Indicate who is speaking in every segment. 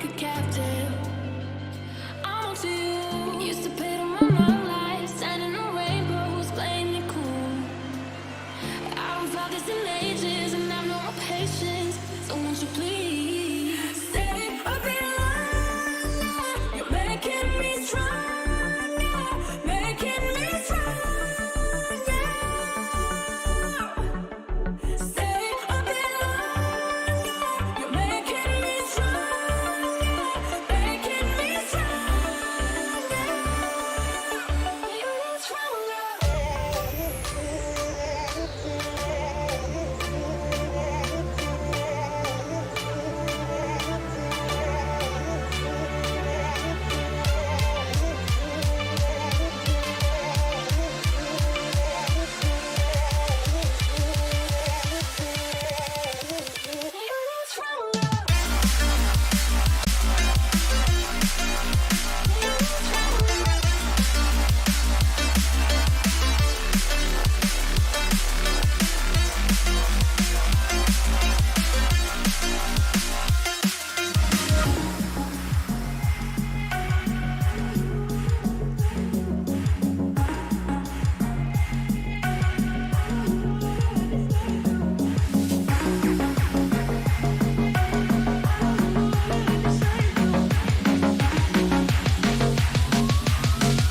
Speaker 1: like a captive. I'm on to you. Used to play to my mind life, standing on rainbows, playing it cool. I haven't felt this in ages, and I've no more patience. So won't you please stay a bit longer? You're making me stronger, making me stronger. Stay a bit longer. You're making me stronger, making me stronger. You're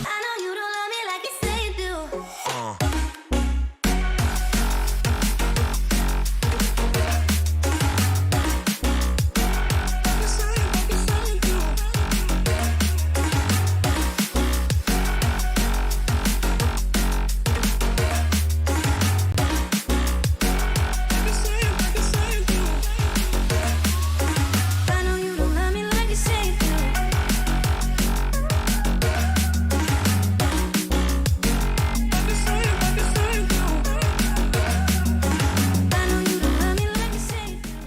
Speaker 1: I know you don't love me like you say you do. I know you don't love me like you say you do. I know you don't love me like you say you do.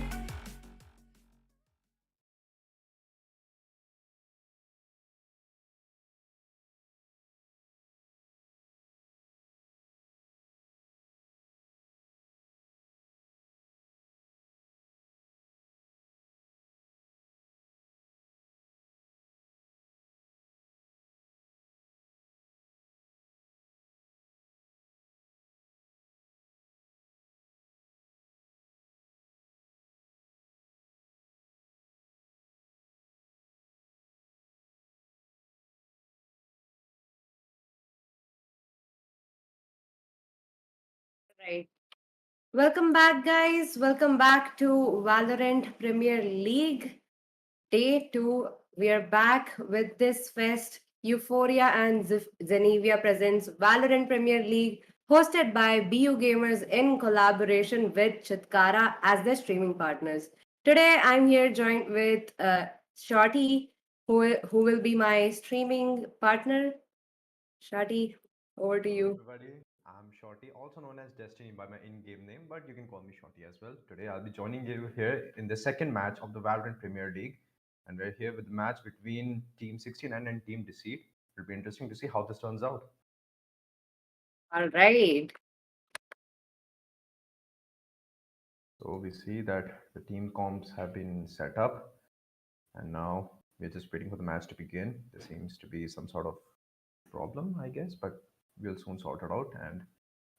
Speaker 2: Right. Welcome back, guys. Welcome back to Valorant Premier League Day 2. We are back with this fest. Euphoria and Zenevia presents Valorant Premier League, hosted by BU Gamers in collaboration with Chitkara as their streaming partners. Today, I'm here joined with Shorty, who will be my streaming partner. Shorty, over to
Speaker 3: Hello,
Speaker 2: you.
Speaker 3: everybody. I'm Shorty, also known as Destiny by my in-game name, but you can call me Shorty as well. Today, I'll be joining you here in the second match of the Valorant Premier League, and we're here with the match between Team 69 and Team Deceit. It'll be interesting to see how this turns out.
Speaker 2: All right.
Speaker 3: So we see that the team comps have been set up, and now we're just waiting for the match to begin. There seems to be some sort of problem, I guess, but we'll soon sort it out, and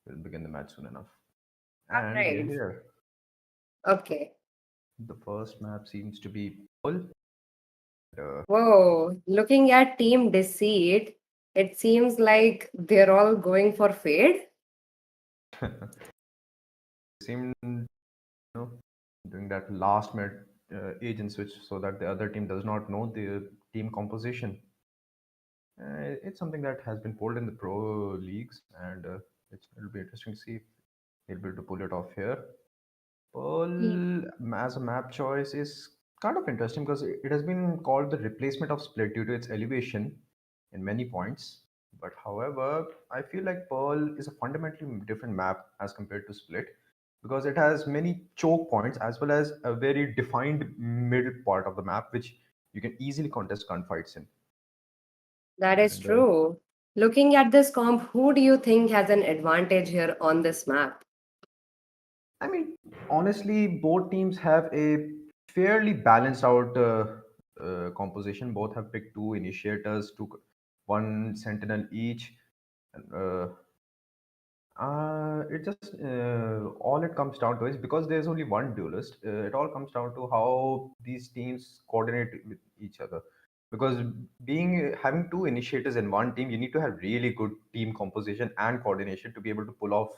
Speaker 3: we'll begin the match soon enough.
Speaker 2: All
Speaker 3: And we're
Speaker 2: right.
Speaker 3: here.
Speaker 2: Okay.
Speaker 3: The first map seems to be Pearl.
Speaker 2: Whoa, looking at Team Deceit, it seems like they're all going for Fade.
Speaker 3: Seem know, doing that last minute agent switch so that the other team does not know the team composition. It's something that has been pulled in the pro leagues, and it'll be interesting to see if they'll be able to pull it off here.
Speaker 2: Ye-
Speaker 3: Pearl as a map choice is kind of interesting because it has been called the replacement of Split due to its elevation in many points. But however, I feel like Pearl is a fundamentally different map as compared to Split because it has many choke points as well as a very defined middle part of the map which you can easily contest gunfights in.
Speaker 2: That is
Speaker 3: And
Speaker 2: true. Looking at this comp, who do you think has an advantage here on this map?
Speaker 3: I mean, honestly, both teams have a fairly balanced out composition. Both have picked two initiators, one sentinel each. And, it just all it comes down to is because there's only one duelist. It all comes down to how these teams coordinate with each other. Because being having two initiators in one team, you need to have really good team composition and coordination to be able to pull off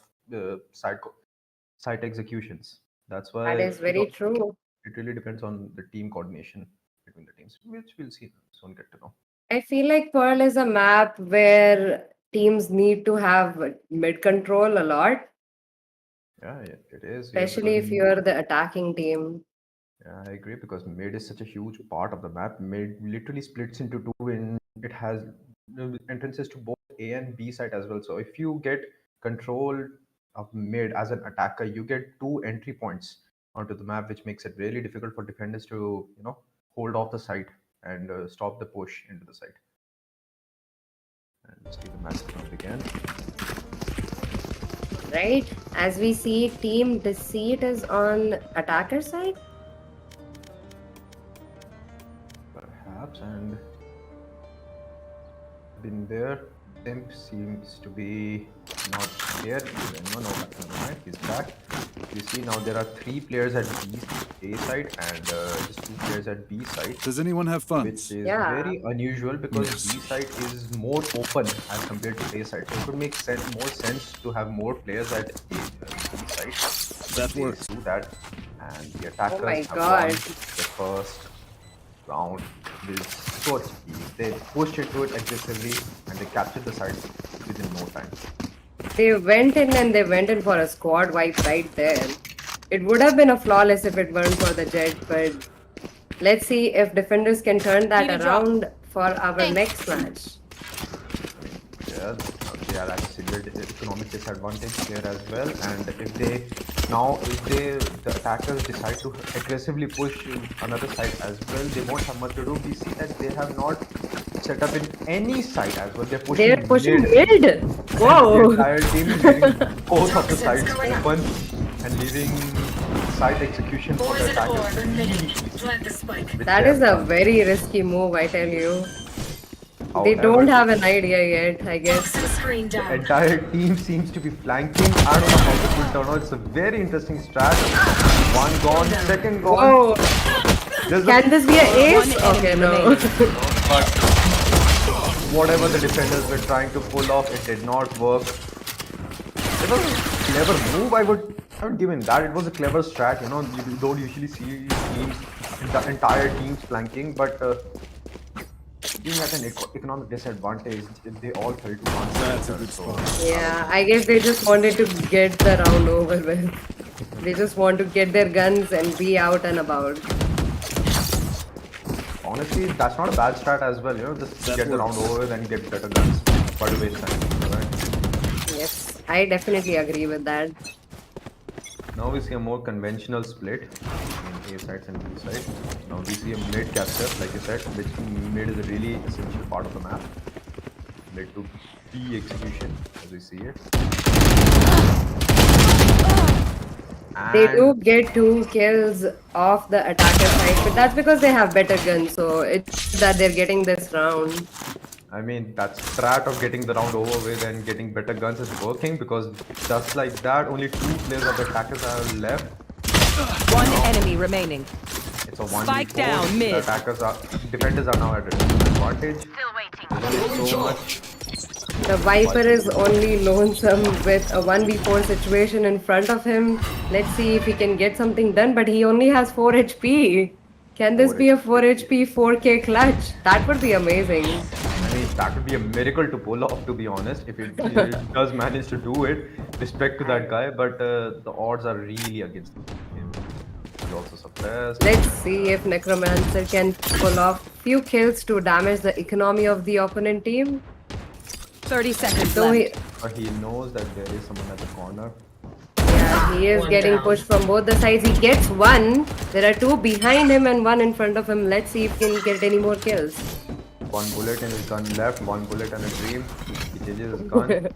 Speaker 3: site executions. That's why
Speaker 2: That is very true.
Speaker 3: it really depends on the team coordination between the teams, which we'll see soon get to know.
Speaker 2: I feel like Pearl is a map where teams need to have mid control a lot,
Speaker 3: Yeah, it is. Yeah, because
Speaker 2: especially if you're the attacking team.
Speaker 3: yeah, I agree because mid is such a huge part of the map. Mid literally splits into two, and it has entrances to both A and B side as well. So if you get control of mid as an attacker, you get two entry points onto the map, which makes it really difficult for defenders to hold off the site and stop the push into the site. And let's see the match now begin.
Speaker 2: Right? As we see, Team Deceit is on attacker side.
Speaker 3: Perhaps, and been there. Simp seems to be not here. No, never mind. He's back. You see now there are three players at A side and just two players at B side,
Speaker 4: Does anyone have
Speaker 3: which
Speaker 4: funds?
Speaker 3: is
Speaker 2: Yeah.
Speaker 3: very unusual because
Speaker 4: Yes.
Speaker 3: B side is more open as compared to A side. So it would make more sense to have more players at B side.
Speaker 4: That
Speaker 3: They
Speaker 4: works.
Speaker 3: do that, and the attackers
Speaker 2: my
Speaker 3: have
Speaker 2: God.
Speaker 3: won the first round with so ease. They pushed into it aggressively and they captured the site within no time.
Speaker 2: They went in and they went in for a squad wipe right there. It would have been a flawless if it weren't for the jet, but let's see if defenders can turn that
Speaker 1: Need a drop.
Speaker 2: around for our next match.
Speaker 3: Yeah, they are at severe economic disadvantage here as well. And if the attackers decide to aggressively push another side as well, they won't have much to do. We see that they have not set up in any side as well. They're pushing
Speaker 2: They're pushing
Speaker 3: mid.
Speaker 2: mid.
Speaker 3: The
Speaker 2: Whoa.
Speaker 3: entire team is leaving both of the sides open and leaving side execution for the attackers.
Speaker 1: Plant the spike.
Speaker 3: which
Speaker 2: That
Speaker 3: they
Speaker 2: is
Speaker 3: have
Speaker 2: a
Speaker 3: done.
Speaker 2: very risky move, I tell you. They
Speaker 3: However,
Speaker 2: don't have an idea yet, I guess.
Speaker 1: Toxin screen
Speaker 3: the
Speaker 1: down.
Speaker 3: entire team seems to be flanking. I don't know how this will turn out. It's a very interesting strat. One gone, second gone.
Speaker 2: Whoa.
Speaker 3: There's
Speaker 2: Can this be an ace?
Speaker 1: One
Speaker 2: Okay,
Speaker 1: enemy
Speaker 2: no.
Speaker 1: remaining.
Speaker 3: but whatever the defenders were trying to pull off, it did not work. It was a clever move. I would give him that. It was a clever strat. You don't usually see teams, the entire teams flanking, but being at an economic disadvantage, they all fell to one side.
Speaker 4: That's a good
Speaker 3: So,
Speaker 4: spot.
Speaker 2: Yeah, I guess they just wanted to get the round over with. They just want to get their guns and be out and about.
Speaker 3: honestly, that's not a bad strat as well. Just
Speaker 4: That
Speaker 3: get the round
Speaker 4: works.
Speaker 3: over with and get better guns. But to waste time. Right?
Speaker 2: Yes, I definitely agree with that.
Speaker 3: Now we see a more conventional split in A sides and B sides. Now we see a mid capture, like you said, which mid is a really essential part of the map. Mid to B execution, as we see it.
Speaker 2: They
Speaker 3: And
Speaker 2: do get 2 kills off the attacker side, but that's because they have better guns, so it's that they're getting this round.
Speaker 3: I mean, that strat of getting the round over with and getting better guns is working because just like that, only 2 players of the attackers are left.
Speaker 5: One enemy remaining.
Speaker 3: It's a 1v4.
Speaker 5: Spike down,
Speaker 3: The
Speaker 5: mid.
Speaker 3: defenders are now at a disadvantage. There's only so much.
Speaker 2: The Viper is only lonesome with a 1v4 situation in front of him. Let's see if he can get something done, but he only has 4 HP. Can this
Speaker 3: 4
Speaker 2: be a 4 HP 4K clutch? That would be amazing.
Speaker 3: I mean, that would be a miracle to pull off, to be honest. If it does manage to do it, respect to that guy, but the odds are really against him. He's also suppressed.
Speaker 2: Let's see if Necromancer can pull off few kills to damage the economy of the opponent team.
Speaker 5: 30 seconds
Speaker 2: So
Speaker 5: left.
Speaker 3: But he knows that there is someone at the corner.
Speaker 2: he is
Speaker 1: One
Speaker 2: getting
Speaker 1: down.
Speaker 2: pushed from both the sides. He gets 1. There are 2 behind him and 1 in front of him. Let's see if he can get any more kills.
Speaker 3: 1 bullet in his gun left, 1 bullet and a dream. He changes his gun.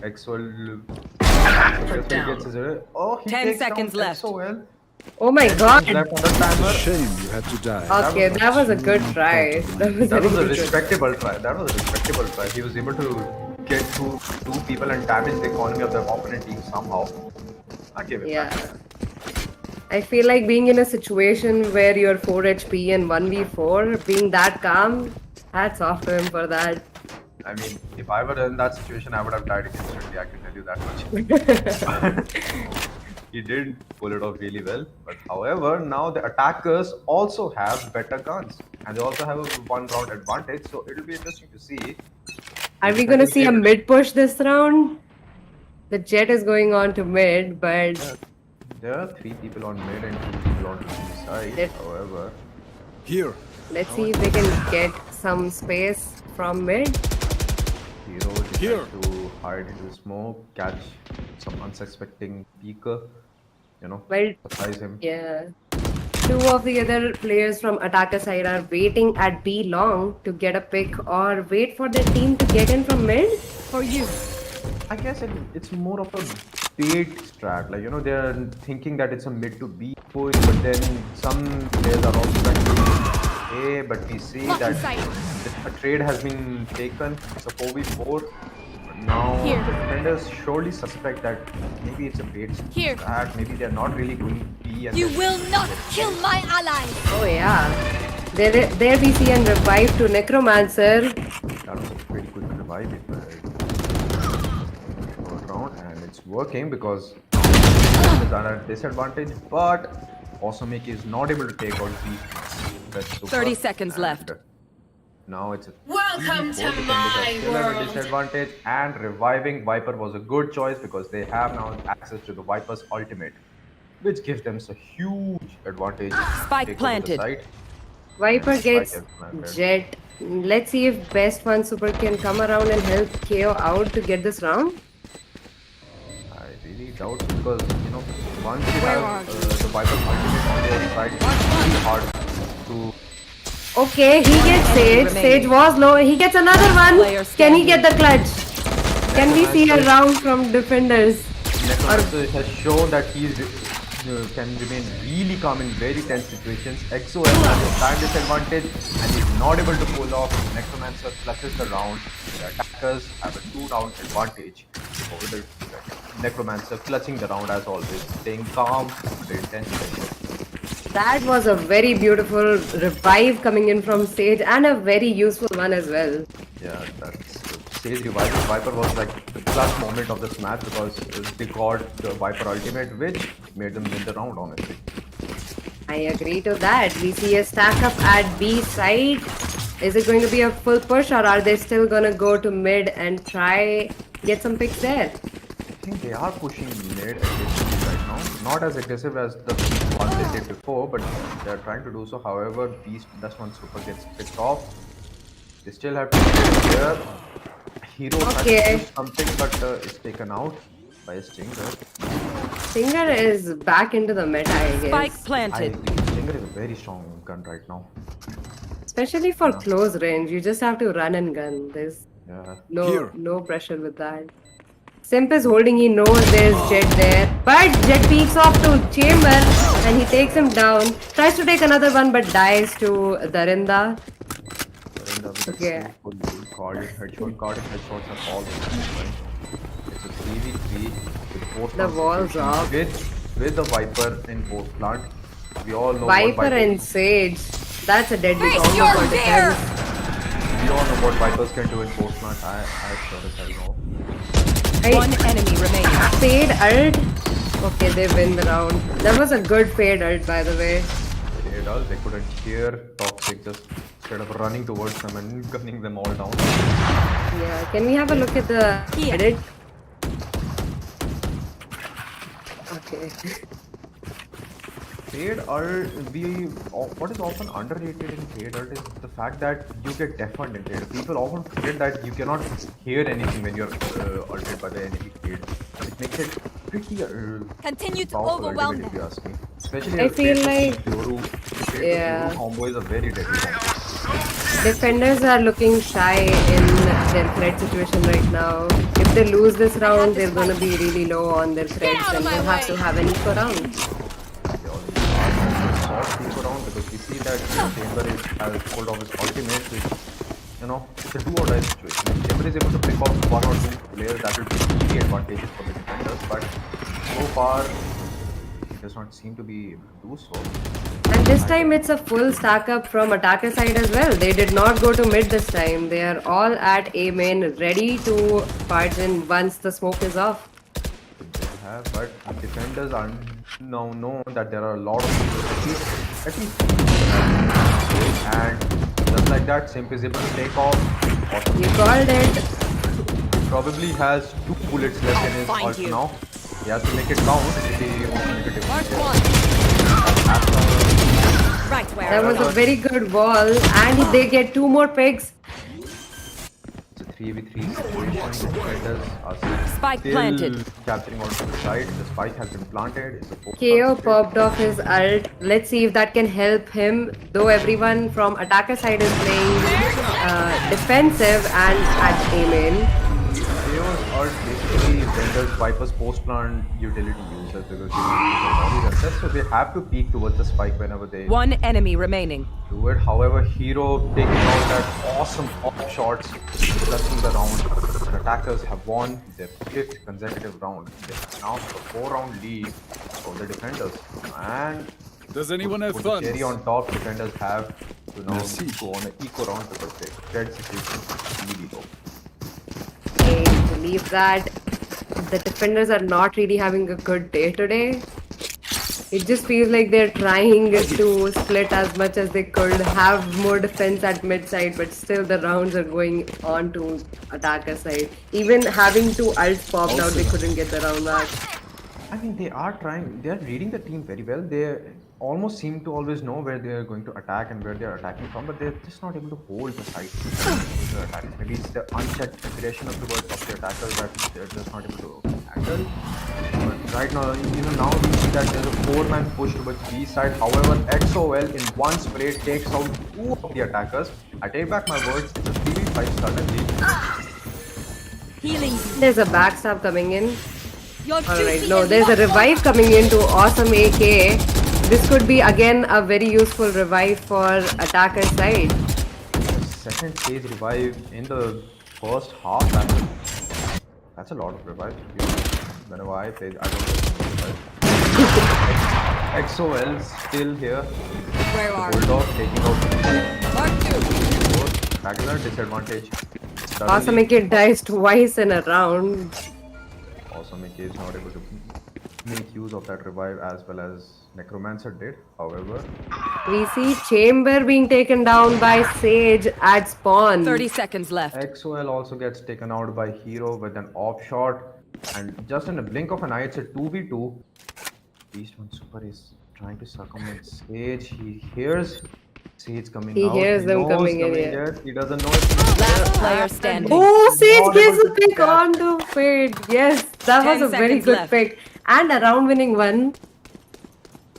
Speaker 3: Exwell successfully
Speaker 1: down.
Speaker 3: gets his. Oh, he
Speaker 5: 10
Speaker 3: takes
Speaker 5: seconds
Speaker 3: down
Speaker 5: left.
Speaker 3: so well.
Speaker 2: Oh my
Speaker 3: 10
Speaker 2: god.
Speaker 3: seconds left on the timer.
Speaker 4: Shame you had to die.
Speaker 2: Okay, that was a good try. That was
Speaker 3: That
Speaker 2: a
Speaker 3: was a
Speaker 2: really good.
Speaker 3: respectable try. That was a respectable try. He was able to get through two people and damage the economy of the opponent team somehow. I give it back.
Speaker 2: Yeah. I feel like being in a situation where you're 4 HP and 1v4, being that calm, hats off to him for that.
Speaker 3: I mean, if I were in that situation, I would have died instantly. I can tell you that much. He did pull it off really well. But however, now the attackers also have better guns, and they also have a one round advantage. So it'll be interesting to see.
Speaker 2: Are we gonna see a mid push this round? The jet is going on to mid, but
Speaker 3: There are 3 people on mid and 2 people on the B side.
Speaker 2: It-
Speaker 3: However,
Speaker 4: Here.
Speaker 2: let's see if they can get some space from mid.
Speaker 3: Hero
Speaker 4: Here.
Speaker 3: decided to hide into smoke, catch some unsuspecting peeker,
Speaker 2: Well,
Speaker 3: surprise him.
Speaker 2: yeah. Two of the other players from attacker side are waiting at B long to get a pick or wait for their team to get in from mid.
Speaker 5: For you.
Speaker 3: I guess it's more of a bait strat. Like, they're thinking that it's a mid to B push, but then some players are also trying to A, but we see that a trade has been taken. It's a 4v4. But now the defenders surely suspect that maybe it's a bait strat. Maybe they're not really going B. And
Speaker 1: You
Speaker 3: then-
Speaker 1: will not kill my ally.
Speaker 2: Oh yeah. There we see a revive to Necromancer.
Speaker 3: That was a pretty quick revive. Round, and it's working because it's at a disadvantage, but Osomeki is not able to take out the super.
Speaker 5: 30 seconds
Speaker 3: and
Speaker 5: left.
Speaker 3: Now it's a
Speaker 1: Welcome to
Speaker 3: 3v4. Defenders
Speaker 1: my
Speaker 3: are still at a
Speaker 1: world.
Speaker 3: disadvantage, and reviving Viper was a good choice because they have now access to the Viper's ultimate, which gives them a huge advantage. to
Speaker 5: Spike
Speaker 3: take over the
Speaker 5: planted.
Speaker 3: site.
Speaker 2: Viper
Speaker 3: And
Speaker 2: gets
Speaker 3: Spike has planted.
Speaker 2: jet. Let's see if best one super can come around and help KO out to get this round.
Speaker 3: I really doubt it because once you have the Viper's ultimate on their side, it's really hard to.
Speaker 2: Okay, he gets Sage.
Speaker 5: remaining.
Speaker 2: Sage was low. He gets another one.
Speaker 5: player
Speaker 2: Can he
Speaker 5: standing.
Speaker 2: get the clutch? Can we see a round from defenders?
Speaker 3: Necromancer has shown that he can remain really calm in very tense situations. EXO has a time disadvantage and he's not able to pull off. Necromancer clutches the round. The attackers have a 2-round advantage over the Necromancer, clutching the round as always, staying calm under intense pressure.
Speaker 2: That was a very beautiful revive coming in from Sage and a very useful one as well.
Speaker 3: Yeah, that's Sage revival. Viper was like the clutch moment of this match because they got the Viper ultimate, which made them win the round, honestly.
Speaker 2: I agree to that. We see a stack up at B side. Is it going to be a full push or are they still going to go to mid and try get some picks there?
Speaker 3: I think they are pushing mid aggressively right now. Not as aggressive as the one they did before, but they are trying to do so. However, Beast plus one super gets picked off. They still have to be here. Hero tries to
Speaker 2: Okay.
Speaker 3: do something, but it's taken out by a Stinger.
Speaker 2: Singer is back into the meta, I guess.
Speaker 5: Spike
Speaker 3: I
Speaker 5: planted.
Speaker 3: agree. Stinger is a very strong gun right now.
Speaker 2: Especially for close range. You just have to run and gun. There's
Speaker 3: Yeah.
Speaker 2: no pressure with that. Simp is holding, he knows there's Jet there. But Jet peeks off to Chamber and he takes him down. Tries to take another one but dies to Darinda. Okay.
Speaker 3: Card it, headshot, card it, headshots are all right. It's a 3v3 with post
Speaker 2: The wall's off.
Speaker 3: with the Viper in post plant. We all know
Speaker 2: Viper
Speaker 3: what
Speaker 2: and Sage. That's a deadly
Speaker 1: Face
Speaker 2: combo
Speaker 1: your
Speaker 2: for
Speaker 1: fear!
Speaker 2: defense.
Speaker 3: We all know what Vipers can do in post plant. I sure as hell know.
Speaker 5: One enemy remaining.
Speaker 2: Fade ult. Okay, they win the round. That was a good fade ult, by the way.
Speaker 3: They couldn't hear Toxic just instead of running towards them and gunning them all down.
Speaker 2: Yeah, can we have a look at the edit? Okay.
Speaker 3: Fade ult, what is often underrated in Fade ult is the fact that you get deafened in Fade. People often forget that you cannot hear anything when you're ulted by the enemy Fade. It makes it pretty
Speaker 1: Continue to
Speaker 3: powerful
Speaker 1: overwhelm
Speaker 3: ultimate if
Speaker 1: them.
Speaker 3: you ask me. Especially
Speaker 2: I feel like-
Speaker 3: Yoru
Speaker 2: Yeah.
Speaker 3: combo is a very deadly combo.
Speaker 2: Defenders are looking shy in their threat situation right now. If they lose this round, they're gonna be really low on their threats
Speaker 1: out of
Speaker 2: and
Speaker 1: my
Speaker 2: they'll have
Speaker 1: way.
Speaker 2: to have an eco round.
Speaker 3: They already round because we see that Chamber has pulled off his ultimate, which it's a do or die situation. If Chamber is able to pick off one or two players, that will be really advantageous for the defenders. But so far, he does not seem to be able to do so.
Speaker 2: And this time it's a full stack up from attacker side as well. They did not go to mid this time. They are all at A main, ready to barge in once the smoke is off.
Speaker 3: They have, but defenders are now know that there are a lot of people, at least, and just like that, Simp is able to take off. Awesome.
Speaker 2: You called it.
Speaker 3: Probably has 2 bullets left in his
Speaker 5: find
Speaker 3: ult
Speaker 5: you.
Speaker 3: now. He has to make it count if he wants to make a difference.
Speaker 5: Mark one. Right where.
Speaker 2: That was a very good wall, and they get 2 more pigs.
Speaker 3: It's a 3v3 situation. Defenders are
Speaker 5: Spike
Speaker 3: still
Speaker 5: planted.
Speaker 3: capturing onto the side. The spike has been planted. It's a 4
Speaker 2: KO popped off his ult. Let's see if that can help him. Though everyone from attacker side is playing defensive and at A main.
Speaker 3: KO's ult basically renders Viper's post-plant utility useless because they don't use their bodies assets, so they have to peek towards the spike whenever they
Speaker 5: One enemy remaining.
Speaker 3: do it. However, Hero taking out that awesome off shots, clutching the round. The attackers have won their 5th consecutive round. They have now a 4-round lead for the defenders. And
Speaker 4: Does anyone have
Speaker 3: with the
Speaker 4: funds?
Speaker 3: cherry on top, defenders have to now
Speaker 4: Merci.
Speaker 3: go on an eco round because the dead situation is really low.
Speaker 2: I believe that the defenders are not really having a good day today. It just feels like they're trying to split as much as they could, have more defense at mid side, but still the rounds are going on to attacker side. Even having 2 ults popped out, they couldn't get the round back.
Speaker 3: I mean, they are trying, they are reading the team very well. They almost seem to always know where they are going to attack and where they are attacking from, but they're just not able to hold the site. Maybe it's the unchecked aggression of the attackers that they're just not able to handle. But right now, even now, we see that there's a 4-man push towards B side. However, XOL in one spray takes out 2 of the attackers. I take back my words, it's a 3v5 suddenly.
Speaker 5: Healing.
Speaker 2: There's a backstab coming in.
Speaker 5: Your
Speaker 2: Alright, no, there's a revive coming into awesome AK. This could be again a very useful revive for attacker side.
Speaker 3: Second phase revive in the first half. That's a lot of revive. To be honest. Whenever I play, I don't get revive. XOL still here.
Speaker 5: Where are
Speaker 3: Bulldog taking out
Speaker 5: Mark two.
Speaker 3: regular disadvantage.
Speaker 2: Awesome AK dies twice in a round.
Speaker 3: Awesome AK is not able to make use of that revive as well as Necromancer did. However,
Speaker 2: We see Chamber being taken down by Sage at spawn.
Speaker 5: 30 seconds left.
Speaker 3: XOL also gets taken out by Hero with an off shot, and just in a blink of an eye, it's a 2v2. Beast One Super is trying to circumvent Sage. He hears Sage coming
Speaker 2: He
Speaker 3: out.
Speaker 2: hears them
Speaker 3: knows
Speaker 2: coming in, yeah.
Speaker 3: yet. He doesn't know it's
Speaker 5: Last player standing.
Speaker 2: Oh, Sage
Speaker 3: Not
Speaker 2: gives
Speaker 3: able
Speaker 2: a
Speaker 3: to
Speaker 2: pick
Speaker 3: catch.
Speaker 2: onto Fade. Yes, that
Speaker 5: 10
Speaker 2: was a very
Speaker 5: seconds
Speaker 2: good
Speaker 5: left.
Speaker 2: pick. And a round winning one.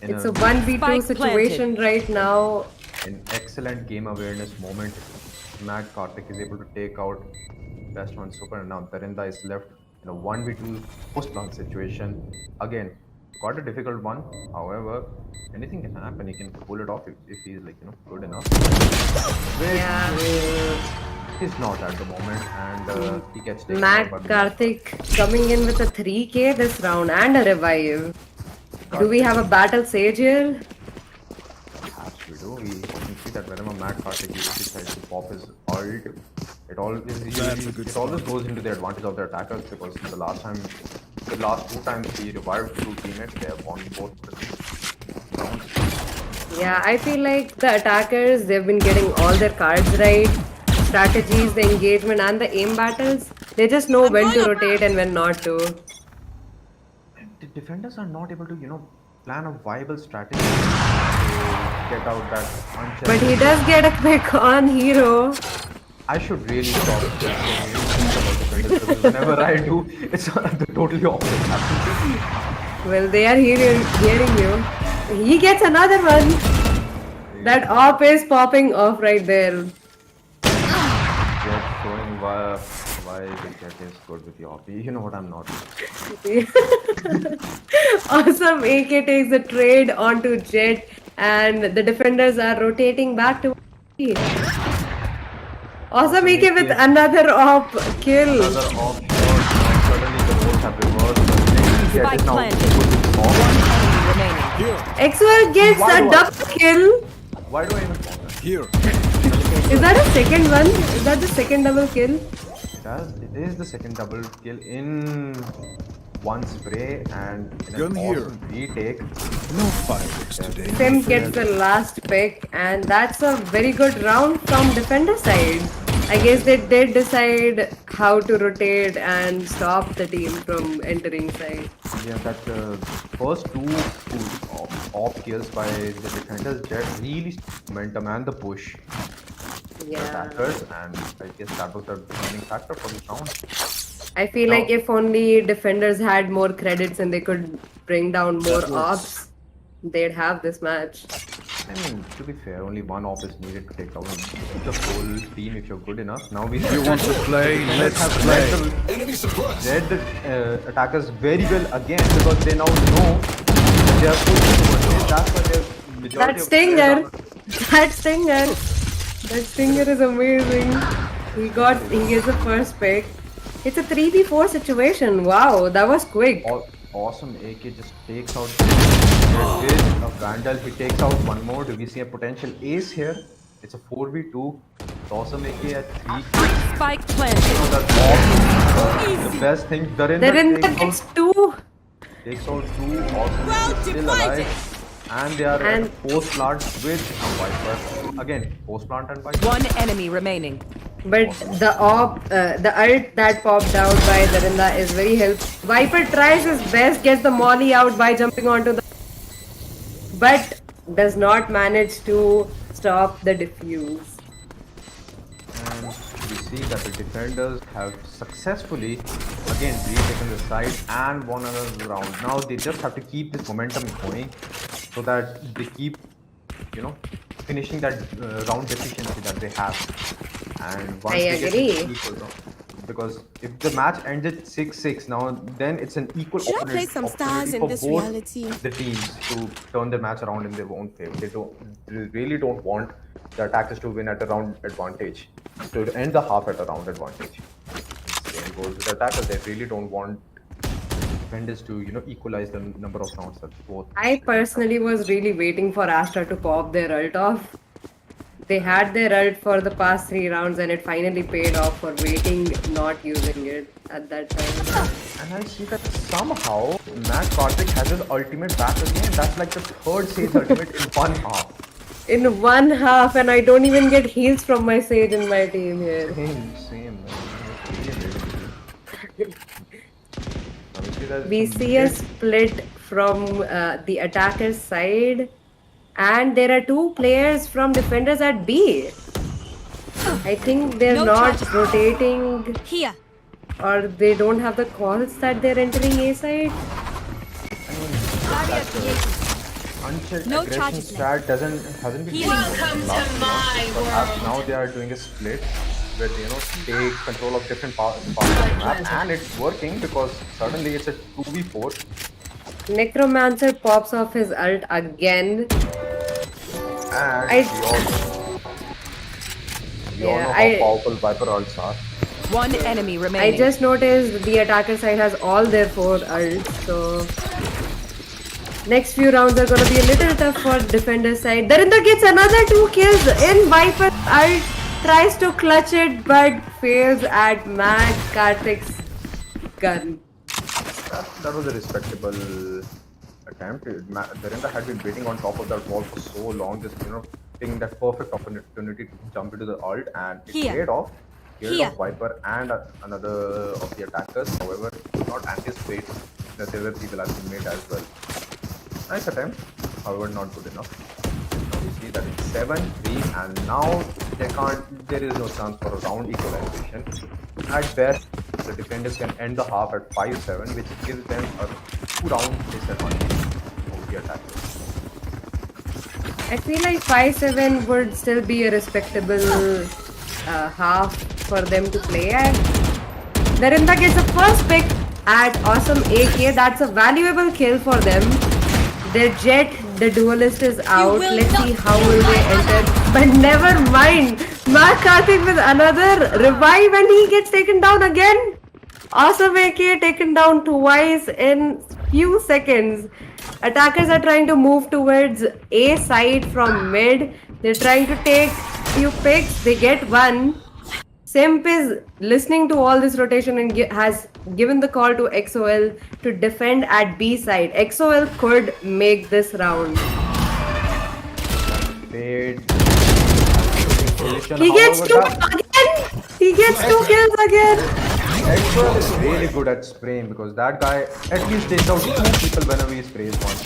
Speaker 3: in
Speaker 2: It's a 1v2
Speaker 5: Spike
Speaker 2: situation right now.
Speaker 3: an excellent game awareness moment. Mad Karthik is able to take out Best One Super, and now Tarinda is left in a 1v2 post-plant situation. Again, quite a difficult one. However, anything can happen. He can pull it off if he's good enough. Which
Speaker 2: Yeah.
Speaker 3: is not at the moment, and he gets taken
Speaker 2: Matt
Speaker 3: out by
Speaker 2: Karthik coming in with a 3k this round and a revive. Do we have a battle Sage here?
Speaker 3: Perhaps we do. We can see that whenever Matt Karthik decides to pop his ult, it always goes into the advantage of the attackers, because the last 2 times he revived 2 teammates, they have won both rounds.
Speaker 2: Yeah, I feel like the attackers, they've been getting all their cards right. Strategies, the engagement and the aim battles. They just know when to rotate and when not to.
Speaker 3: The defenders are not able to, plan a viable strategy to get out that unchecked.
Speaker 2: But he does get a pick on Hero.
Speaker 3: I should really stop thinking about defenders, because whenever I do, it's the totally opposite happens.
Speaker 2: Well, they are hearing you. He gets another one. That op is popping off right there.
Speaker 3: Just showing why the Jet is good with the OP. You know what, I'm not.
Speaker 2: Awesome AK takes the trade onto Jet. And the defenders are rotating back to B. Awesome
Speaker 3: Awesome
Speaker 2: AK with
Speaker 3: AK.
Speaker 2: another op kill.
Speaker 3: Another off shot. Now suddenly the roles have reversed. The next jet
Speaker 5: Spike
Speaker 3: is now
Speaker 5: planted.
Speaker 3: equal to
Speaker 5: One
Speaker 3: off.
Speaker 5: enemy remaining.
Speaker 4: Here.
Speaker 2: XOL gets
Speaker 3: Why
Speaker 2: a
Speaker 3: do I-
Speaker 2: double kill.
Speaker 3: Why do I even bother?
Speaker 4: Here.
Speaker 2: Is that a second one? Is that the second double kill?
Speaker 3: It is the second double kill in one spray and in an
Speaker 4: Gun here.
Speaker 3: awesome retake.
Speaker 4: No fireworks today. my
Speaker 2: Sim
Speaker 4: friend.
Speaker 2: gets the last pick, and that's a very good round from defender side. I guess they did decide how to rotate and stop the team from entering side.
Speaker 3: Yeah, that first two off kills by the defenders jet really momentum and the push the
Speaker 2: Yeah.
Speaker 3: attackers, and I guess that was the defining factor for this round.
Speaker 2: I feel
Speaker 3: Now-
Speaker 2: like if only defenders had more credits and they could bring down more
Speaker 3: That was-
Speaker 2: ops, they'd have this match.
Speaker 3: I mean, to be fair, only one off is needed to take down the whole team if you're good enough. Now we
Speaker 4: You want to play? Let's play.
Speaker 3: read the attackers very well again because they now know they are pushing towards it. That's why they're majority
Speaker 2: That
Speaker 3: of
Speaker 2: stinger!
Speaker 3: players
Speaker 2: That stinger! That stinger is amazing. He gets the first pick. It's a 3v4 situation. Wow, that was quick.
Speaker 3: Awesome AK just takes out with a Vandal. He takes out one more. Do we see a potential ace here? It's a 4v2. It's awesome AK at 3.
Speaker 5: Spike planted.
Speaker 3: So that's awesome. The best thing,
Speaker 2: Darinda
Speaker 3: takes
Speaker 2: gets
Speaker 3: out,
Speaker 2: 2.
Speaker 3: takes out 2. Awesome.
Speaker 5: Well
Speaker 3: Still
Speaker 5: divided.
Speaker 3: alive. And they are
Speaker 2: And-
Speaker 3: at post plant with a Viper. Again, post plant and Viper.
Speaker 5: One enemy remaining.
Speaker 2: But the ult that popped out by Darinda is very helpful. Viper tries his best, gets the molly out by jumping onto the, but does not manage to stop the defuse.
Speaker 3: And we see that the defenders have successfully again retaken the side and won another round. Now they just have to keep this momentum going so that they keep, finishing that round deficiency that they have. And once
Speaker 2: I
Speaker 3: they get
Speaker 2: agree.
Speaker 3: it equal, because if the match ended 6-6 now, then it's an equal
Speaker 6: Should I play some stars
Speaker 3: opportunity
Speaker 6: in
Speaker 3: for
Speaker 6: this
Speaker 3: both
Speaker 6: reality?
Speaker 3: the teams to turn their match around in their own favor. They really don't want the attackers to win at a round advantage, to end the half at a round advantage. Same goes with the attackers. They really don't want defenders to equalize the number of rounds that both.
Speaker 2: I personally was really waiting for Astra to pop their ult off. They had their ult for the past 3 rounds and it finally paid off for waiting, not using it at that time.
Speaker 3: And I see that somehow Matt Patrick has his ultimate back again. That's like the third Sage ultimate in one half.
Speaker 2: In one half, and I don't even get heals from my Sage in my team here.
Speaker 3: Same, man.
Speaker 2: We see a split from the attacker's side, and there are 2 players from defenders at B. I think they're
Speaker 5: No
Speaker 2: not
Speaker 5: charges.
Speaker 2: rotating,
Speaker 5: Here.
Speaker 2: or they don't have the calls that they're entering A side.
Speaker 3: Unchecked
Speaker 5: No
Speaker 3: aggression
Speaker 5: charges
Speaker 3: strat hasn't been
Speaker 5: Healing.
Speaker 3: Welcome to my world. Now they are doing a split where take control of different parts of the map, and it's working because suddenly it's a 2v4.
Speaker 2: Necromancer pops off his ult again.
Speaker 3: And
Speaker 2: I-
Speaker 3: we all
Speaker 2: Yeah,
Speaker 3: know how powerful Viper ults are.
Speaker 5: One enemy
Speaker 2: I
Speaker 5: remaining.
Speaker 2: just noticed the attacker side has all their 4 ults, so next few rounds are gonna be a little tough for defender side. Darinda gets another 2 kills in Viper ult, tries to clutch it but fails at Mad Karthik's gun.
Speaker 3: That was a respectable attempt. Darinda had been waiting on top of that wall for so long, just taking that perfect opportunity to jump into the ult, and it
Speaker 5: Here.
Speaker 3: paid off. Killed
Speaker 5: Here.
Speaker 3: off Viper and another of the attackers. However, did not anticipate that there were people have been made as well. Nice attempt, however not good enough. Now we see that it's 7-3, and now there is no chance for a round equalization. At best, the defenders can end the half at 5-7, which gives them a 2-round disadvantage over the attackers.
Speaker 2: I feel like 5-7 would still be a respectable half for them to play at. Darinda gets the first pick at awesome AK. That's a valuable kill for them. Their jet The duelist is out. Let's see how will they enter. But never mind. Matt Karthik with another revive and he gets taken down again. Awesome AK taken down twice in few seconds. Attackers are trying to move towards A side from mid. They're trying to take few picks. They get one. Simp is listening to all this rotation and has given the call to XOL to defend at B side. XOL could make this round.
Speaker 3: Fade.
Speaker 2: He gets two again! He gets 2 kills again!
Speaker 3: Exwell is really good at spraying because that guy at least takes out 2 people whenever he sprays one.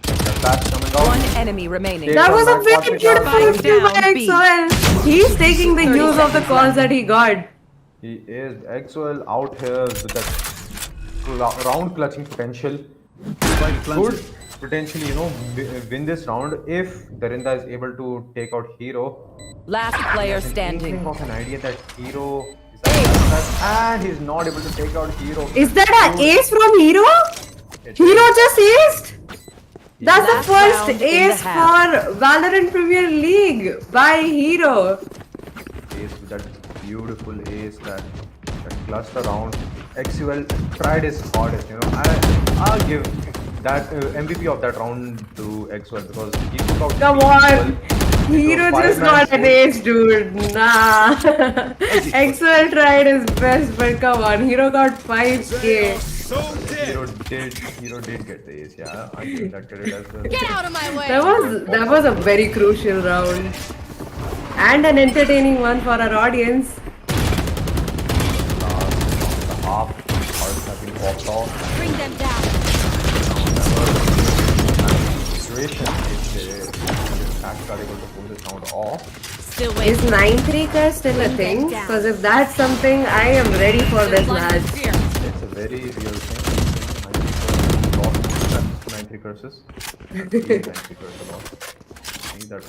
Speaker 3: The flash coming out.
Speaker 5: One enemy remaining.
Speaker 2: That was a very beautiful kill by
Speaker 5: Down B.
Speaker 2: XOL. He's taking the use of the calls that he got.
Speaker 3: He is Exwell out here with that round clutching potential. Could potentially, win this round if Darinda is able to take out Hero.
Speaker 5: Last player
Speaker 3: Think
Speaker 5: standing.
Speaker 3: of an idea that Hero is and he's not able to take out Hero.
Speaker 2: Is that an ace from Hero? Hero just aced? That's
Speaker 5: Last
Speaker 2: the
Speaker 5: round
Speaker 2: first
Speaker 5: in the
Speaker 2: ace
Speaker 5: half.
Speaker 2: for Valorant Premier League by Hero.
Speaker 3: Ace with that beautiful ace that cluster round. XUL tried his hardest, I'll give that MVP of that round to XUL because he took out
Speaker 2: Come
Speaker 3: 3
Speaker 2: on.
Speaker 3: people.
Speaker 2: Hero just got an ace, dude. Nah. XOL tried his best, but come on. Hero got 5k.
Speaker 3: Hero did get the ace, yeah. I give that credit as well.
Speaker 1: Get out of my way!
Speaker 2: That was a very crucial round. And an entertaining one for our audience.
Speaker 3: The half cards have been popped off.
Speaker 1: Bring them down!
Speaker 3: Situation if Ash are able to pull this round off.
Speaker 1: Still
Speaker 2: Is
Speaker 1: waiting.
Speaker 2: 9-3 curse still a thing?
Speaker 1: down.
Speaker 2: Because if that's something, I am ready for this match.
Speaker 3: It's a very real thing. 93 curses. 93 curses lost. See that.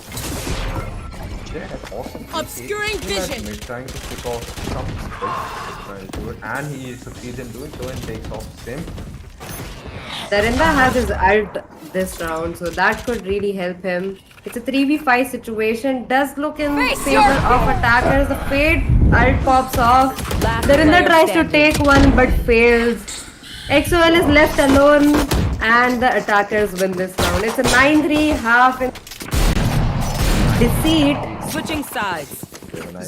Speaker 3: Yeah, that's awesome.
Speaker 1: Obscuring vision.
Speaker 3: Mid trying to pick off some people. Trying to do it. And he succeeds in doing so and takes off Sim.
Speaker 2: Darinda has his ult this round, so that could really help him. It's a 3v5 situation. Does look in favor of attackers. The fade ult pops off.
Speaker 5: Last
Speaker 2: Darinda
Speaker 5: player
Speaker 2: tries to
Speaker 5: standing.
Speaker 2: take one but fails. XOL is left alone and the attackers win this round. It's a 9-3 half in defeat.
Speaker 5: Switching sides.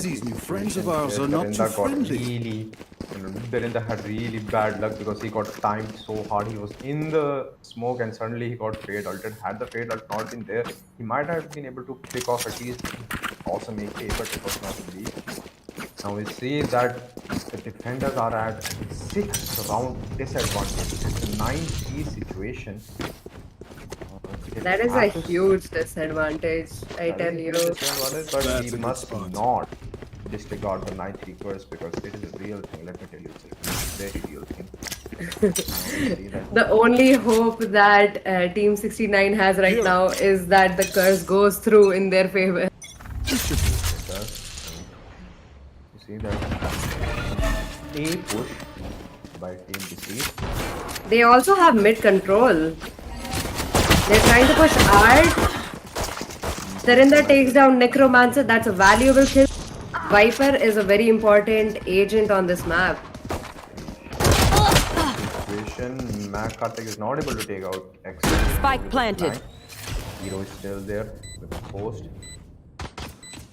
Speaker 4: These new friends of ours are not too
Speaker 3: Darinda got
Speaker 4: friendly.
Speaker 3: really, Darinda had really bad luck because he got timed so hard. He was in the smoke and suddenly he got fade ulted. Had the fade ult not been there, he might have been able to pick off at least awesome AK, but it was not indeed. Now we see that the defenders are at 6 round disadvantage. It's a 9-3 situation.
Speaker 2: That is a huge disadvantage, I tell you.
Speaker 3: But we must not disregard the 9-3 curse because it is a real thing. Let me tell you, it's a very real thing.
Speaker 2: The only hope that Team 69 has right now is that the curse goes through in their favor.
Speaker 3: It does. You see that A push by Team Disease.
Speaker 2: They also have mid control. They're trying to push art. Darinda takes down Necromancer. That's a valuable kill. Viper is a very important agent on this map.
Speaker 3: Situation, Mac Karthik is not able to take out X.
Speaker 5: Spike planted.
Speaker 3: Hero is still there with the post.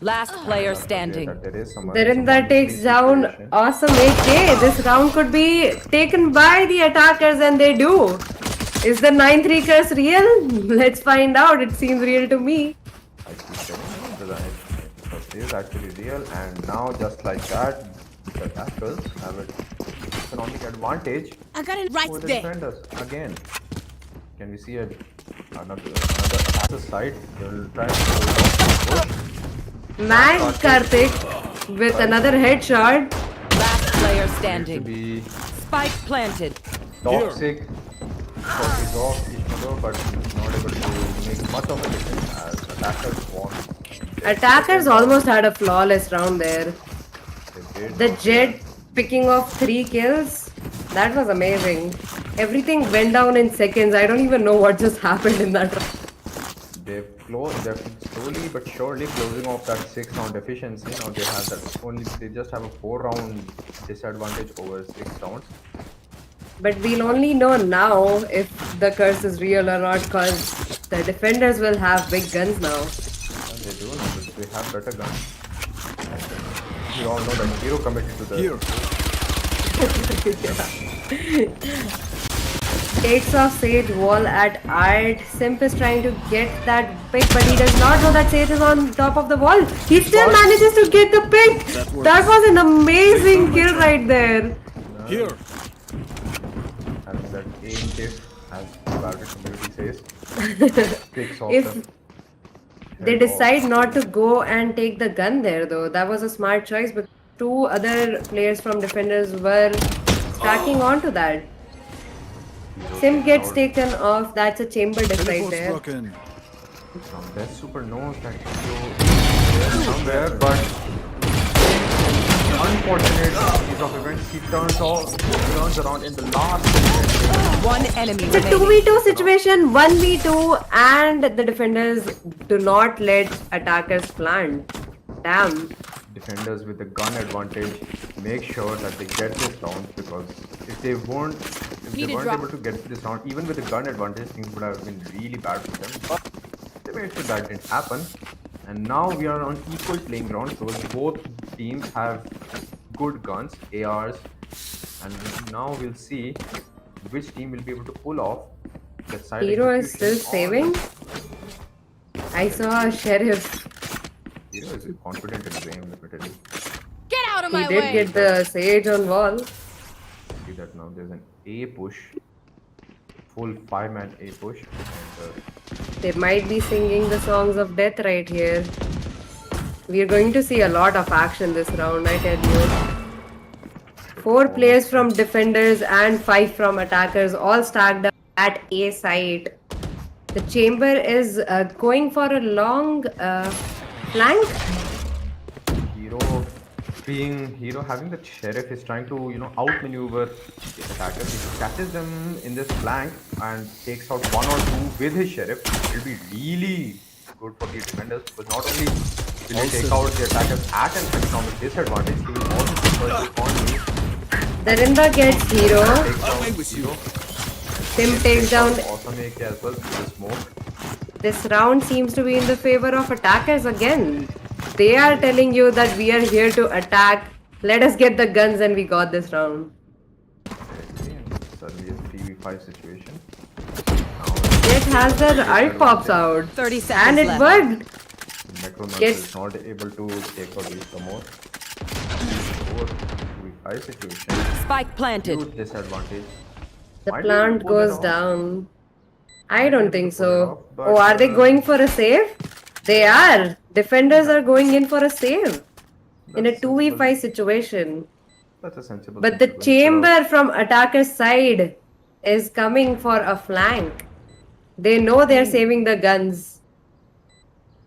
Speaker 5: Last player standing.
Speaker 3: There is some
Speaker 2: Darinda takes down
Speaker 3: situation.
Speaker 2: awesome AK. This round could be taken by the attackers and they do. Is the 9-3 curse real? Let's find out. It seems real to me.
Speaker 3: I keep telling you that it is actually real, and now just like that, the attackers have an economic advantage
Speaker 1: I got it right
Speaker 3: over the
Speaker 1: there.
Speaker 3: defenders again. Can we see another attacker side? They will try to push.
Speaker 2: Mag Karthik with another headshot.
Speaker 5: Last player
Speaker 3: To
Speaker 5: standing.
Speaker 3: be
Speaker 5: Spike planted.
Speaker 3: toxic, focus off each other, but not able to make much of a difference as attackers won.
Speaker 2: Attackers almost had a flawless round there.
Speaker 3: They did.
Speaker 2: The Jet picking off 3 kills. That was amazing. Everything went down in seconds. I don't even know what just happened in that round.
Speaker 3: They're slowly but surely closing off that 6 round efficiency. Now they just have a 4 round disadvantage over 6 rounds.
Speaker 2: But we'll only know now if the curse is real or not, because the defenders will have big guns now.
Speaker 3: And they do know that they have better guns. We all know that Hero committed to the
Speaker 4: Here.
Speaker 2: Takes off Sage wall at Art. Simp is trying to get that pick, but he does not know that Sage is on top of the wall. He still manages to get the pick. That was an amazing kill right there.
Speaker 4: Here.
Speaker 3: having that aim diff, as the Valorant community says. Picks off
Speaker 2: If
Speaker 3: the
Speaker 2: they
Speaker 3: head
Speaker 2: decide
Speaker 3: of-
Speaker 2: not to go and take the gun there, though, that was a smart choice, but two other players from defenders were stacking onto that.
Speaker 3: Hero
Speaker 2: Sim
Speaker 3: takes
Speaker 2: gets
Speaker 3: out-
Speaker 2: taken off. That's a chamber diff right
Speaker 4: Teleport's
Speaker 2: there.
Speaker 4: broken.
Speaker 3: Now, Best Super knows that Hero is there somewhere, but unfortunate piece of events, he turns around in the last minute.
Speaker 5: One enemy
Speaker 2: It's a
Speaker 5: remaining.
Speaker 2: 2v2 situation, 1v2, and the defenders do not let attackers plant. Damn.
Speaker 3: Defenders with the gun advantage make sure that they get this round, because if they weren't able to get this round, even with the gun advantage, things would have been really bad for them. But they made sure that didn't happen. And now we are on equal playing ground, so both teams have good guns, ARs, and now we'll see which team will be able to pull off the side
Speaker 2: Hero is still
Speaker 3: execution or-
Speaker 2: saving. I saw a sheriff.
Speaker 3: Hero is confident in the game, let me tell you.
Speaker 1: Get out of
Speaker 2: He
Speaker 1: my
Speaker 2: did
Speaker 1: way!
Speaker 2: get the sage on wall.
Speaker 3: See that now there's an A push, full 5-man A push, and
Speaker 2: They might be singing the songs of death right here. We are going to see a lot of action this round, I tell you. 4 players from defenders and 5 from attackers, all stacked up at A site. The chamber is going for a long flank.
Speaker 3: Hero having the sheriff is trying to outmaneuver the attackers. If he catches them in this flank and takes out 1 or 2 with his sheriff, it will be really good for the defenders, because not only will he take out the attackers at an economic disadvantage, he will also prefer the economy.
Speaker 2: Darinda gets hero.
Speaker 3: Takes out
Speaker 4: Away with you.
Speaker 3: Hero.
Speaker 2: Sim takes down.
Speaker 3: Awesome AK as well with the smoke.
Speaker 2: This round seems to be in the favor of attackers again. They are telling you that we are here to attack. Let us get the guns, and we got this round.
Speaker 3: Suddenly a 3v5 situation.
Speaker 2: It has the ult pops out.
Speaker 5: 30
Speaker 2: And
Speaker 5: seconds
Speaker 2: it
Speaker 5: left.
Speaker 2: worked.
Speaker 3: Necromancer
Speaker 2: Yes.
Speaker 3: is not able to take out these more. 4v5 situation.
Speaker 5: Spike planted.
Speaker 3: Huge disadvantage.
Speaker 2: The
Speaker 3: Might be
Speaker 2: plant
Speaker 3: able to pull
Speaker 2: goes
Speaker 3: it off.
Speaker 2: down. I
Speaker 3: Might be
Speaker 2: don't
Speaker 3: able
Speaker 2: think
Speaker 3: to pull it
Speaker 2: so.
Speaker 3: off, but,
Speaker 2: Oh, are they going for a save? They are. Defenders are going in for a save in a
Speaker 3: That's
Speaker 2: 2v5 situation.
Speaker 3: That's a sensible
Speaker 2: But
Speaker 3: thing
Speaker 2: the
Speaker 3: to do instead of-
Speaker 2: chamber from attacker's side is coming for a flank. They know they're saving the guns.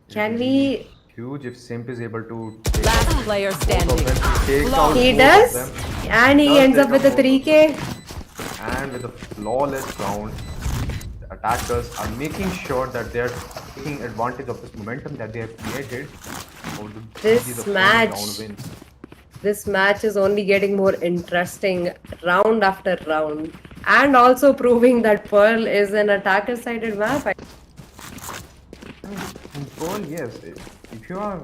Speaker 2: Can we?
Speaker 3: Huge if Simp is able to take
Speaker 5: Last
Speaker 3: out
Speaker 5: player
Speaker 3: both of
Speaker 5: standing.
Speaker 3: them. He takes out
Speaker 2: He
Speaker 3: both
Speaker 2: does,
Speaker 3: of them,
Speaker 2: and he
Speaker 3: does
Speaker 2: ends
Speaker 3: take
Speaker 2: up with a
Speaker 3: out both of
Speaker 2: 3k.
Speaker 3: them. And with a flawless round, the attackers are making sure that they're taking advantage of this momentum that they have created.
Speaker 2: This match- This match is only getting more interesting round after round, and also proving that Pearl is an attacker-sided map.
Speaker 3: In Pearl, yes. If you're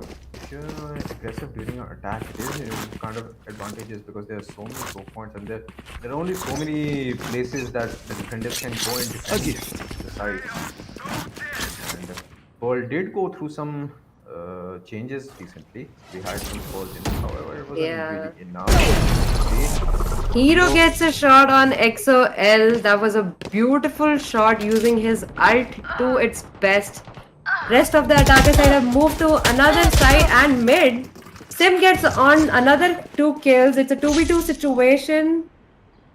Speaker 3: aggressive during your attack, it is kind of advantageous, because there are so many choke points, and there are only so many places that the defenders can go and defend the side. And Pearl did go through some changes recently. We had some Pearl changes, however, it wasn't
Speaker 2: Yeah.
Speaker 3: really enough.
Speaker 2: Hero gets a shot on XOL. That was a beautiful shot using his ult to its best. Rest of the attacker side have moved to another side and mid. Sim gets on another 2 kills. It's a 2v2 situation.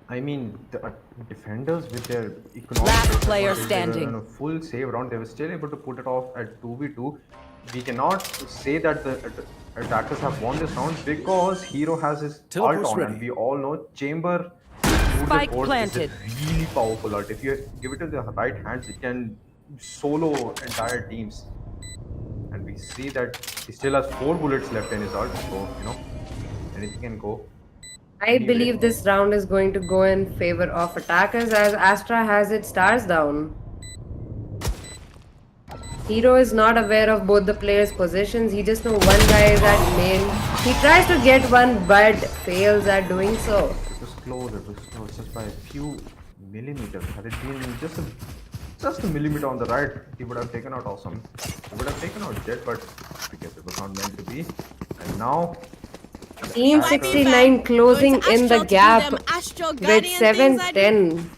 Speaker 3: I mean, the defenders with their economic
Speaker 5: Last player
Speaker 3: advantage, they were
Speaker 5: standing.
Speaker 3: in a full save round, they were still able to put it off at 2v2. We cannot say that the attackers have won this round, because Hero has his ult
Speaker 4: Teleport's
Speaker 3: on,
Speaker 4: ready.
Speaker 3: and we all know Chamber through the
Speaker 5: Spike
Speaker 3: board is a
Speaker 5: planted.
Speaker 3: really powerful ult. If you give it to the right hands, it can solo entire teams. And we see that he still has 4 bullets left in his ult, so anything can go
Speaker 2: I
Speaker 3: anyway.
Speaker 2: believe this round is going to go in favor of attackers as Astra has its stars down. Hero is not aware of both the players' positions. He just knows one guy is at main. He tries to get one but fails at doing so.
Speaker 3: It was close just by a few millimeters. Had it been just a millimeter on the right, he would have taken out Awesome. He would have taken out Jet, but I guess it was not meant to be. And now the
Speaker 2: Team
Speaker 3: attackers-
Speaker 2: 69 closing in the gap with 7-10.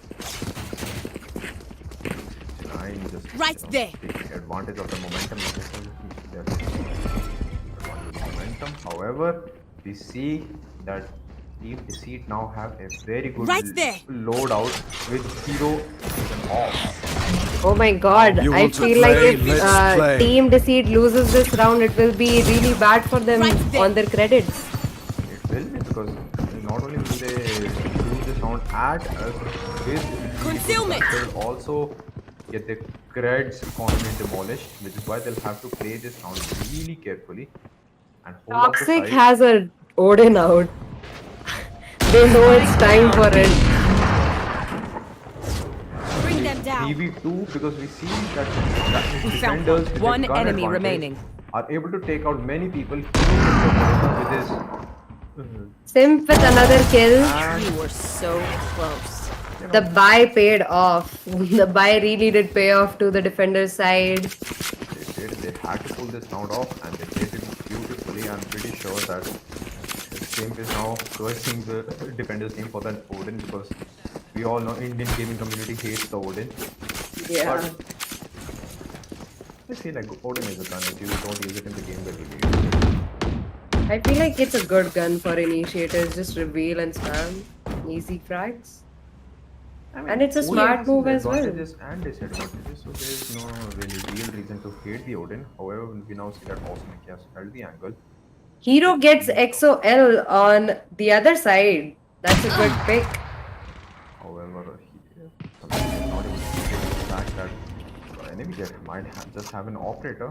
Speaker 3: Nine just
Speaker 6: Right there.
Speaker 3: taking advantage of the momentum. Like I said, they're taking advantage of the momentum. However, we see that Team Deceit now have a very good
Speaker 6: Right there.
Speaker 3: loadout with Hero and off.
Speaker 2: Oh my god,
Speaker 4: You
Speaker 2: I
Speaker 4: want to
Speaker 2: feel like
Speaker 4: play?
Speaker 2: if
Speaker 4: Let's play.
Speaker 2: Team Deceit loses this round, it will be really bad for them
Speaker 6: Right there.
Speaker 2: on their credits.
Speaker 3: It will be because not only will they lose this round at with
Speaker 6: Concealment.
Speaker 3: they will also get their creds economy demolished, which is why they'll have to play this round really carefully and hold up the
Speaker 2: Toxic
Speaker 3: side.
Speaker 2: has a Odin out. They know it's time for it.
Speaker 6: Bring them down.
Speaker 3: EV2 because we see that
Speaker 5: We found
Speaker 3: defenders with
Speaker 5: one
Speaker 3: their gun
Speaker 5: enemy
Speaker 3: advantage
Speaker 5: remaining.
Speaker 3: are able to take out many people. He with his
Speaker 2: Simp with another kill.
Speaker 6: You were so close.
Speaker 2: The buy paid off. The buy really did pay off to the defender's side.
Speaker 3: they had to pull this round off and they did it beautifully. I'm pretty sure that Simp is now cursing the defender's name for that Odin because we all know Indian gaming community hates the Odin.
Speaker 2: Yeah.
Speaker 3: But I see like Odin is a gun. If you don't use it in the game, then you need it.
Speaker 2: I feel like it's a good gun for initiators. Just reveal and spam. Easy frags.
Speaker 3: I mean,
Speaker 2: And it's a
Speaker 3: Odin
Speaker 2: smart
Speaker 3: has
Speaker 2: move as well.
Speaker 3: advantages and disadvantages, so there is no really real reason to hate the Odin. However, we now see that Awesome has held the angle.
Speaker 2: Hero gets XOL on the other side. That's a good pick.
Speaker 3: However, something is not able to get the fact that the enemy jet might just have an operator.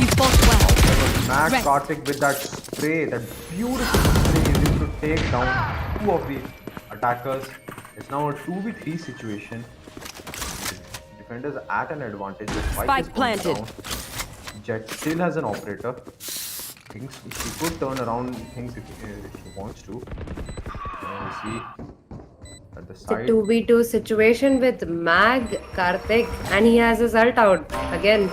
Speaker 6: You fought well.
Speaker 3: Max
Speaker 6: Rest.
Speaker 3: Karthik with that spray, that beautiful spray, is able to take down 2 of the attackers. It's now a 2v3 situation. Defenders at an advantage. The spike
Speaker 5: Spike
Speaker 3: is going
Speaker 5: planted.
Speaker 3: down. Jet still has an operator. Thinks he could turn around things if he wants to. We see at the
Speaker 2: It's a
Speaker 3: side.
Speaker 2: 2v2 situation with Mag, Karthik, and he has his ult out again.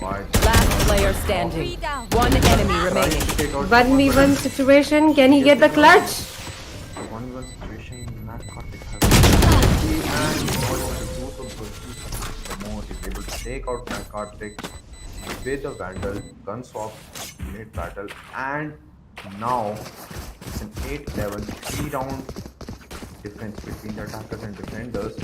Speaker 5: Last player standing. One enemy remaining.
Speaker 2: 1v1 situation, can he get the clutch?
Speaker 3: 1v1 situation, Matt Karthik has and he's not able to do so good. The most he's able to take out Matt Karthik with a Vandal, gun swap, mid battle, and now it's an 8-level, 3-round difference between the attackers and defenders.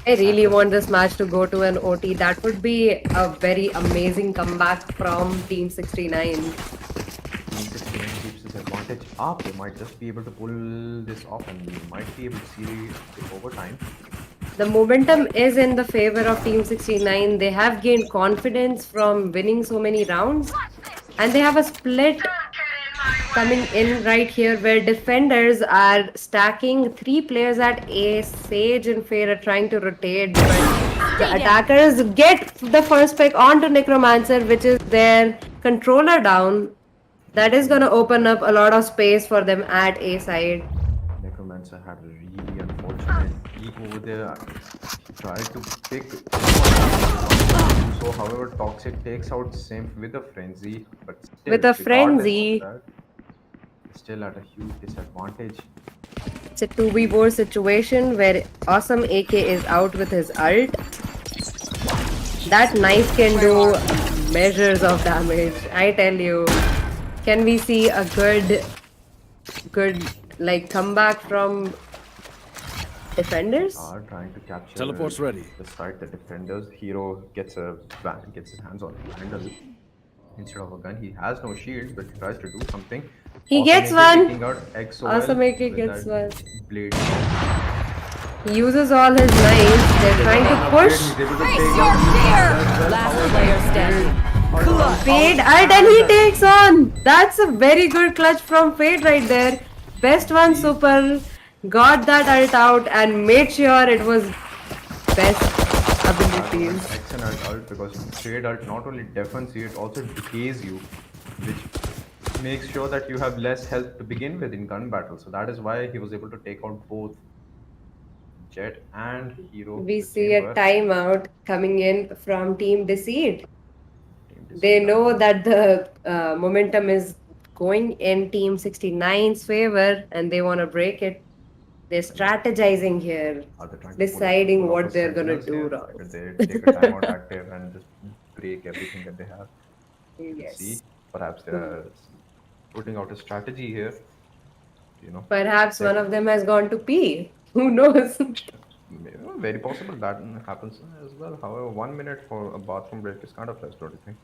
Speaker 2: I really want this match to go to an OT. That would be a very amazing comeback from Team 69.
Speaker 3: Team 69 keeps this advantage up. They might just be able to pull this off and we might be able to see it over time.
Speaker 2: The momentum is in the favor of Team 69. They have gained confidence from winning so many rounds. And they have a split coming in right here where defenders are stacking 3 players at A. Sage and Fair are trying to rotate, but the attackers get the first pick onto Necromancer, which is their controller down. That is going to open up a lot of space for them at A side.
Speaker 3: Necromancer had a really unfortunate peek over there. He tried to pick so however Toxic takes out Simp with a frenzy, but still,
Speaker 2: With a
Speaker 3: regardless of
Speaker 2: frenzy.
Speaker 3: that, he's still at a huge disadvantage.
Speaker 2: It's a 2v4 situation where Awesome AK is out with his ult. That knife can do measures of damage, I tell you. Can we see a good like comeback from defenders?
Speaker 3: Are trying to capture
Speaker 4: Teleport's ready.
Speaker 3: the site. The defenders hero gets his hands on Vandal. instead of a gun. He has no shield, but he tries to do something.
Speaker 2: He
Speaker 3: Awesome
Speaker 2: gets
Speaker 3: AK
Speaker 2: one.
Speaker 3: taking out XOL
Speaker 2: Awesome AK
Speaker 3: with
Speaker 2: gets one.
Speaker 3: that blade.
Speaker 2: He uses all his knives. They're trying to push.
Speaker 3: He's able to take down as well.
Speaker 5: Last player standing.
Speaker 2: Fade ult and he takes on. That's a very good clutch from Fade right there. Best one super. Got that ult out and made sure it was best abilities.
Speaker 3: Excellent ult because trade ult not only defends you, it also decays you, which makes sure that you have less health to begin with in gun battle. So that is why he was able to take out both Jet and Hero
Speaker 2: We
Speaker 3: with
Speaker 2: see a
Speaker 3: Chamber.
Speaker 2: timeout coming in from Team Deceit.
Speaker 3: Team
Speaker 2: They
Speaker 3: Deceit
Speaker 2: know
Speaker 3: timeout.
Speaker 2: that the momentum is going in Team 69's favor and they want to break it. They're strategizing here,
Speaker 3: Are they trying to
Speaker 2: deciding
Speaker 3: pull out
Speaker 2: what
Speaker 3: the
Speaker 2: they're gonna
Speaker 3: sentinels
Speaker 2: do
Speaker 3: here?
Speaker 2: wrong.
Speaker 3: Should they take a timeout active and just break everything that they have? We'll see.
Speaker 2: Yes.
Speaker 3: Perhaps they are putting out a strategy here. You know,
Speaker 2: Perhaps one
Speaker 3: set
Speaker 2: of them has gone to pee. Who knows?
Speaker 3: very possible that happens as well. However, 1 minute for a bathroom break is kind of less, don't you think?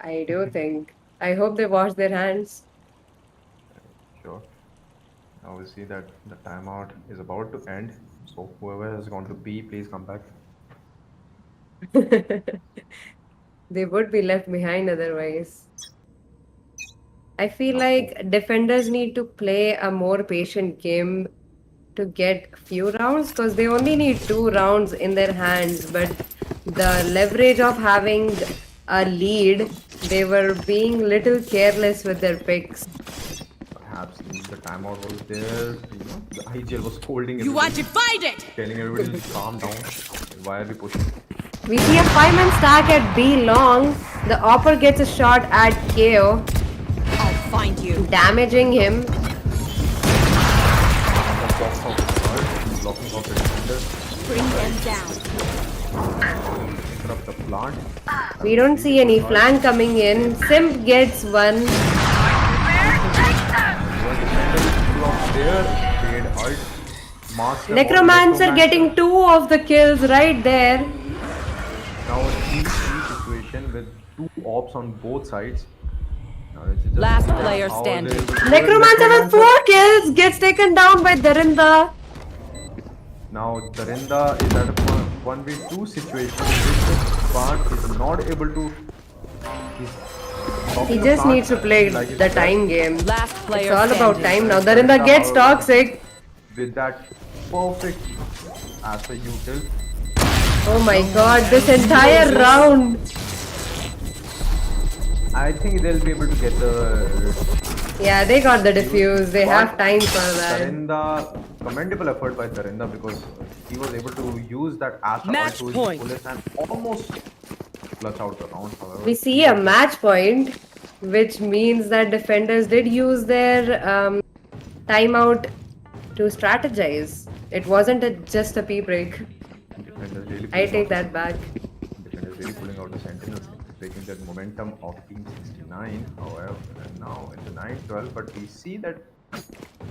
Speaker 2: I do think. I hope they wash their hands.
Speaker 3: Sure. Now we see that the timeout is about to end. So whoever has gone to pee, please come back.
Speaker 2: They would be left behind otherwise. I feel
Speaker 3: Now,
Speaker 2: like defenders need to play a more patient game to get few rounds because they only need 2 rounds in their hands, but the leverage of having a lead, they were being little careless with their picks.
Speaker 3: perhaps the timeout was there. You know, the IGL was holding
Speaker 6: You want
Speaker 3: everybody,
Speaker 6: to find it?
Speaker 3: telling everybody to calm down. Why are we pushing?
Speaker 2: We see a 5-man stack at B long. The Opper gets a shot at KO,
Speaker 6: I'll find you.
Speaker 2: damaging him.
Speaker 3: The box of the blocking of the defenders.
Speaker 6: Bring them down.
Speaker 3: Interrupt the plant.
Speaker 2: We don't see any flank coming in. Simp gets one. Necromancer getting 2 of the kills right there.
Speaker 3: Now a 3-3 situation with 2 ops on both sides. Now it's just
Speaker 5: Last
Speaker 3: how
Speaker 5: player
Speaker 3: they're
Speaker 5: standing.
Speaker 3: able to do it.
Speaker 2: Necromancer with 4 kills gets taken down by Darinda.
Speaker 3: Now Darinda is at a 1v2 situation in which the plant is not able to.
Speaker 2: He just needs to play the time game.
Speaker 5: Last
Speaker 2: It's
Speaker 5: player
Speaker 2: all about
Speaker 5: standing.
Speaker 2: time now. Darinda gets toxic.
Speaker 3: With that perfect as per usual.
Speaker 2: Oh my god, this entire round.
Speaker 3: I think they'll be able to get the
Speaker 2: Yeah, they got the defuse. They have time for that.
Speaker 3: Darinda, commendable effort by Darinda because he was able to use that Astra
Speaker 5: Match
Speaker 3: to his
Speaker 5: point.
Speaker 3: fullest and almost clutch out the round. However,
Speaker 2: We see a match point, which means that defenders did use their timeout to strategize. It wasn't just a pee break.
Speaker 3: defenders really
Speaker 2: I
Speaker 3: pulling
Speaker 2: take
Speaker 3: out
Speaker 2: that back.
Speaker 3: defenders really pulling out the sentinels, breaking that momentum of Team 69. However, and now into 9-12, but we see that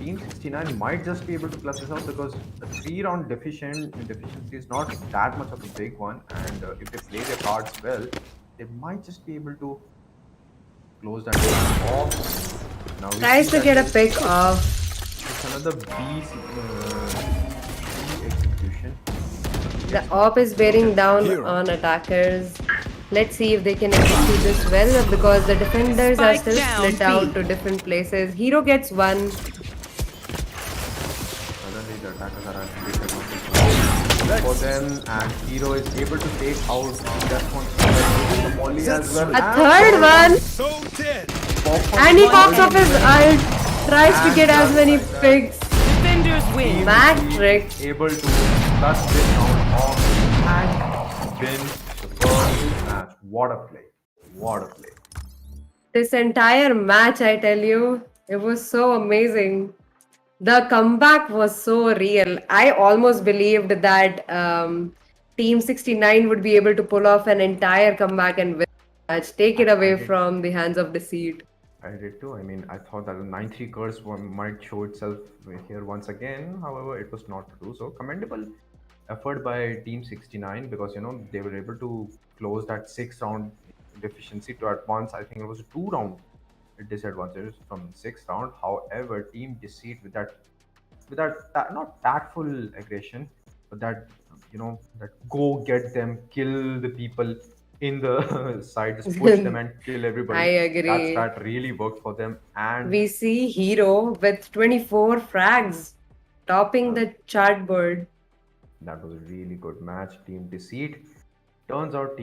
Speaker 3: Team 69 might just be able to clutch this out because a 3-round deficiency is not that much of a big one, and if they play their cards well, they might just be able to close that game off. Now we
Speaker 2: Tries
Speaker 3: see
Speaker 2: to
Speaker 3: that
Speaker 2: get a pick off.
Speaker 3: it's another B execution.
Speaker 2: The op is bearing down on attackers. Let's see if they can execute this well because the defenders are
Speaker 5: Spike
Speaker 2: still
Speaker 5: down,
Speaker 2: split
Speaker 5: B.
Speaker 2: out to different places. Hero gets one.
Speaker 3: Suddenly the attackers are at disadvantage for them, and Hero is able to take out that one. The volley as well.
Speaker 2: A third one.
Speaker 4: So dead.
Speaker 2: And he pops off his ult. Tries to get as many picks.
Speaker 5: Defenders win.
Speaker 2: Back trick.
Speaker 3: Able to touch this round off and win the first match. What a play! What a play!
Speaker 2: This entire match, I tell you, it was so amazing. The comeback was so real. I almost believed that Team 69 would be able to pull off an entire comeback and win the match, take it away from the hands of Deceit.
Speaker 3: I did too. I mean, I thought that the 9-3 curse might show itself here once again. However, it was not to do so. Commendable effort by Team 69 because you know they were able to close that 6-round deficiency to advance. I think it was a 2 round disadvantage from 6th round. However, Team Deceit with that not tactful aggression, but that that go get them, kill the people in the side, just push them and kill
Speaker 2: I
Speaker 3: everybody. That
Speaker 2: agree.
Speaker 3: strat really worked for them, and
Speaker 2: We see Hero with 24 frags, topping
Speaker 3: uh,
Speaker 2: the chart board.
Speaker 3: that was a really good match. Team Deceit turns out